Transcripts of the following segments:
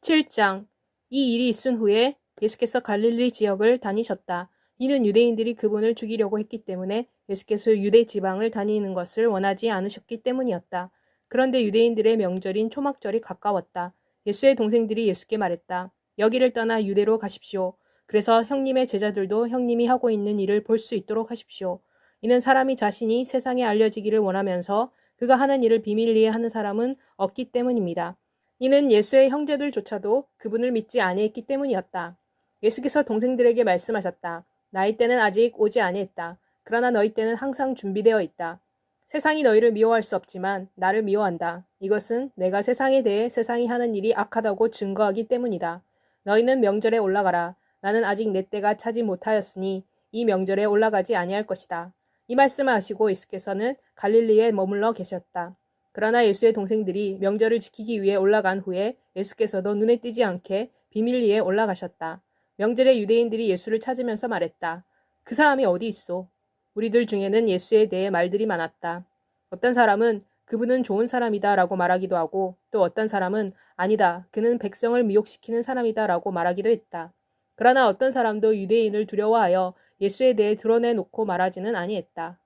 17장. 이 일이 있은 후에 예수께서 갈릴리 지역을 다니셨다. 이는 유대인들이 그분을 죽이려고 했기 때문에 예수께서 유대 지방을 다니는 것을 원하지 않으셨기 때문이었다. 그런데 유대인들의 명절인 초막절이 가까웠다. 예수의 동생들이 예수께 말했다. 여기를 떠나 유대로 가십시오. 그래서 형님의 제자들도 형님이 하고 있는 일을 볼 수 있도록 하십시오. 이는 사람이 자신이 세상에 알려지기를 원하면서 그가 하는 일을 비밀리에 하는 사람은 없기 때문입니다. 이는 예수의 형제들조차도 그분을 믿지 아니했기 때문이었다. 예수께서 동생들에게 말씀하셨다. 나의 때는 아직 오지 아니했다. 그러나 너희 때는 항상 준비되어 있다. 세상이 너희를 미워할 수 없지만 나를 미워한다. 이것은 내가 세상에 대해 세상이 하는 일이 악하다고 증거하기 때문이다. 너희는 명절에 올라가라. 나는 아직 내 때가 차지 못하였으니 이 명절에 올라가지 아니할 것이다. 이 말씀을 하시고 예수께서는 갈릴리에 머물러 계셨다. 그러나 예수의 동생들이 명절을 지키기 위해 올라간 후에 예수께서도 눈에 띄지 않게 비밀리에 올라가셨다. 명절에 유대인들이 예수를 찾으면서 말했다. 그 사람이 어디 있어? 우리들 중에는 예수에 대해 말들이 많았다. 어떤 사람은 그분은 좋은 사람이다 라고 말하기도 하고 또 어떤 사람은 아니다. 그는 백성을 미혹시키는 사람이다 라고 말하기도 했다. 그러나 어떤 사람도 유대인을 두려워하여 예수에 대해 드러내놓고 말하지는 아니했다.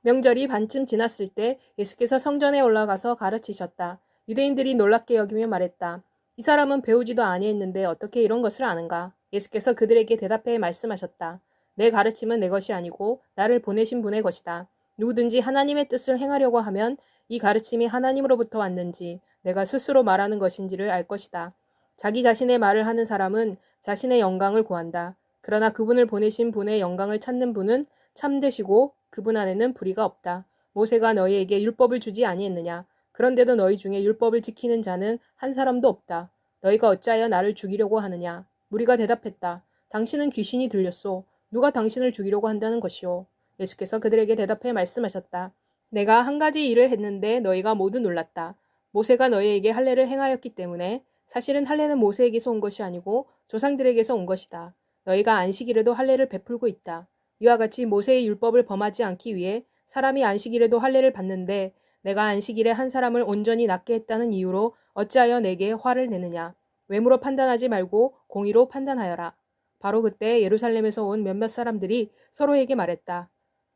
명절이 반쯤 지났을 때 예수께서 성전에 올라가서 가르치셨다. 유대인들이 놀랍게 여기며 말했다. 이 사람은 배우지도 아니했는데 어떻게 이런 것을 아는가? 예수께서 그들에게 대답해 말씀하셨다. 내 가르침은 내 것이 아니고 나를 보내신 분의 것이다. 누구든지 하나님의 뜻을 행하려고 하면 이 가르침이 하나님으로부터 왔는지 내가 스스로 말하는 것인지를 알 것이다. 자기 자신의 말을 하는 사람은 자신의 영광을 구한다. 그러나 그분을 보내신 분의 영광을 찾는 분은 참되시고 그분 안에는 불의가 없다. 모세가 너희에게 율법을 주지 아니했느냐? 그런데도 너희 중에 율법을 지키는 자는 한 사람도 없다. 너희가 어찌하여 나를 죽이려고 하느냐? 무리가 대답했다. 당신은 귀신이 들렸소. 누가 당신을 죽이려고 한다는 것이오? 예수께서 그들에게 대답해 말씀하셨다. 내가 한 가지 일을 했는데 너희가 모두 놀랐다. 모세가 너희에게 할례를 행하였기 때문에 사실은 할례는 모세에게서 온 것이 아니고 조상들에게서 온 것이다. 너희가 안식일에도 할례를 베풀고 있다. 이와 같이 모세의 율법을 범하지 않기 위해 사람이 안식일에도 할례를 받는데 내가 안식일에 한 사람을 온전히 낫게 했다는 이유로 어찌하여 내게 화를 내느냐. 외모로 판단하지 말고 공의로 판단하여라. 바로 그때 예루살렘에서 온 몇몇 사람들이 서로에게 말했다.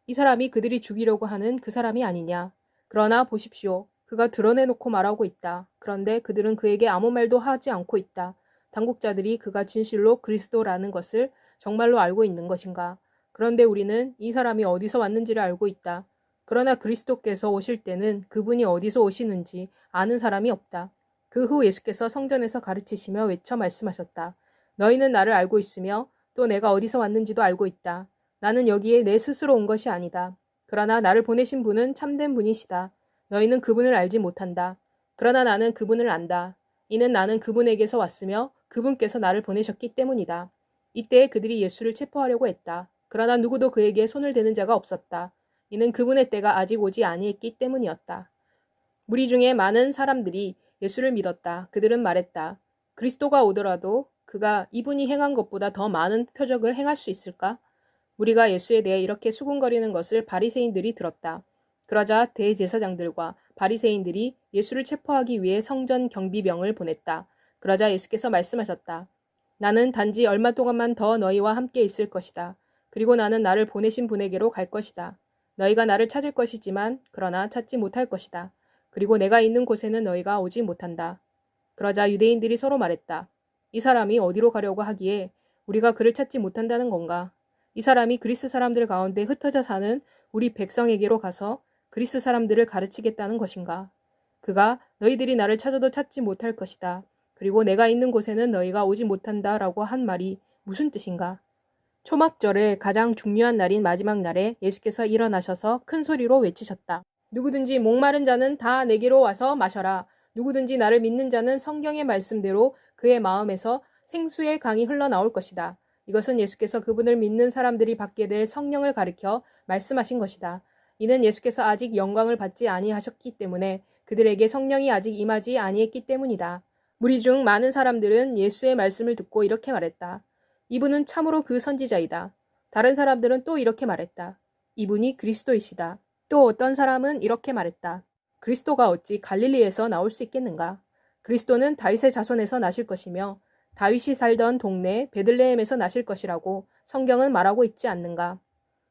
이 사람이 그들이 죽이려고 하는 그 사람이 아니냐. 그러나 보십시오. 그가 드러내놓고 말하고 있다. 그런데 그들은 그에게 아무 말도 하지 않고 있다. 당국자들이 그가 진실로 그리스도라는 것을 정말로 알고 있는 것인가. 그런데 우리는 이 사람이 어디서 왔는지를 알고 있다. 그러나 그리스도께서 오실 때는 그분이 어디서 오시는지 아는 사람이 없다. 그 후 예수께서 성전에서 가르치시며 외쳐 말씀하셨다. 너희는 나를 알고 있으며 또 내가 어디서 왔는지도 알고 있다. 나는 여기에 내 스스로 온 것이 아니다. 그러나 나를 보내신 분은 참된 분이시다. 너희는 그분을 알지 못한다. 그러나 나는 그분을 안다. 이는 나는 그분에게서 왔으며 그분께서 나를 보내셨기 때문이다. 이때 그들이 예수를 체포하려고 했다. 그러나 누구도 그에게 손을 대는 자가 없었다. 이는 그분의 때가 아직 오지 아니했기 때문이었다. 무리 중에 많은 사람들이 예수를 믿었다. 그들은 말했다. 그리스도가 오더라도 그가 이분이 행한 것보다 더 많은 표적을 행할 수 있을까? 무리가 예수에 대해 이렇게 수군거리는 것을 바리새인들이 들었다. 그러자 대제사장들과 바리새인들이 예수를 체포하기 위해 성전 경비병을 보냈다. 그러자 예수께서 말씀하셨다. 나는 단지 얼마 동안만 더 너희와 함께 있을 것이다. 그리고 나는 나를 보내신 분에게로 갈 것이다. 너희가 나를 찾을 것이지만 그러나 찾지 못할 것이다. 그리고 내가 있는 곳에는 너희가 오지 못한다. 그러자 유대인들이 서로 말했다. 이 사람이 어디로 가려고 하기에 우리가 그를 찾지 못한다는 건가? 이 사람이 그리스 사람들 가운데 흩어져 사는 우리 백성에게로 가서 그리스 사람들을 가르치겠다는 것인가? 그가 너희들이 나를 찾아도 찾지 못할 것이다. 그리고 내가 있는 곳에는 너희가 오지 못한다 라고 한 말이 무슨 뜻인가? 초막절의 가장 중요한 날인 마지막 날에 예수께서 일어나셔서 큰 소리로 외치셨다. 누구든지 목마른 자는 다 내게로 와서 마셔라. 누구든지 나를 믿는 자는 성경의 말씀대로 그의 마음에서 생수의 강이 흘러나올 것이다. 이것은 예수께서 그분을 믿는 사람들이 받게 될 성령을 가리켜 말씀하신 것이다. 이는 예수께서 아직 영광을 받지 아니하셨기 때문에 그들에게 성령이 아직 임하지 아니했기 때문이다. 무리 중 많은 사람들은 예수의 말씀을 듣고 이렇게 말했다. 이분은 참으로 그 선지자이다. 다른 사람들은 또 이렇게 말했다. 이분이 그리스도이시다. 또 어떤 사람은 이렇게 말했다. 그리스도가 어찌 갈릴리에서 나올 수 있겠는가? 그리스도는 다윗의 자손에서 나실 것이며 다윗이 살던 동네 베들레헴에서 나실 것이라고 성경은 말하고 있지 않는가.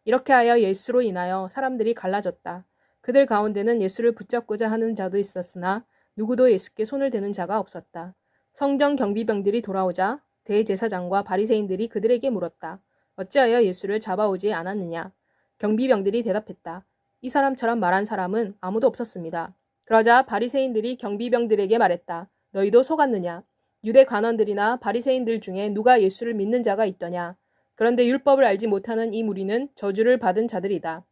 이렇게 하여 예수로 인하여 사람들이 갈라졌다. 그들 가운데는 예수를 붙잡고자 하는 자도 있었으나 누구도 예수께 손을 대는 자가 없었다. 성전 경비병들이 돌아오자 대제사장과 바리새인들이 그들에게 물었다. 어찌하여 예수를 잡아오지 않았느냐? 경비병들이 대답했다. 이 사람처럼 말한 사람은 아무도 없었습니다. 그러자 바리새인들이 경비병들에게 말했다. 너희도 속았느냐? 유대 관원들이나 바리새인들 중에 누가 예수를 믿는 자가 있더냐? 그런데 율법을 알지 못하는 이 무리는 저주를 받은 자들이다.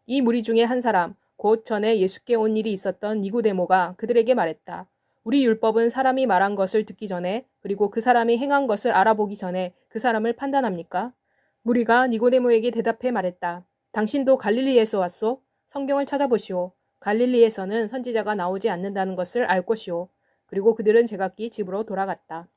이 무리 중에 한 사람, 곧 전에 예수께 온 일이 있었던 니고데모가 그들에게 말했다. 우리 율법은 사람이 말한 것을 듣기 전에 그리고 그 사람이 행한 것을 알아보기 전에 그 사람을 판단합니까? 무리가 니고데모에게 대답해 말했다. 당신도 갈릴리에서 왔소? 성경을 찾아보시오. 갈릴리에서는 선지자가 나오지 않는다는 것을 알 것이오. 그리고 그들은 제각기 집으로 돌아갔다.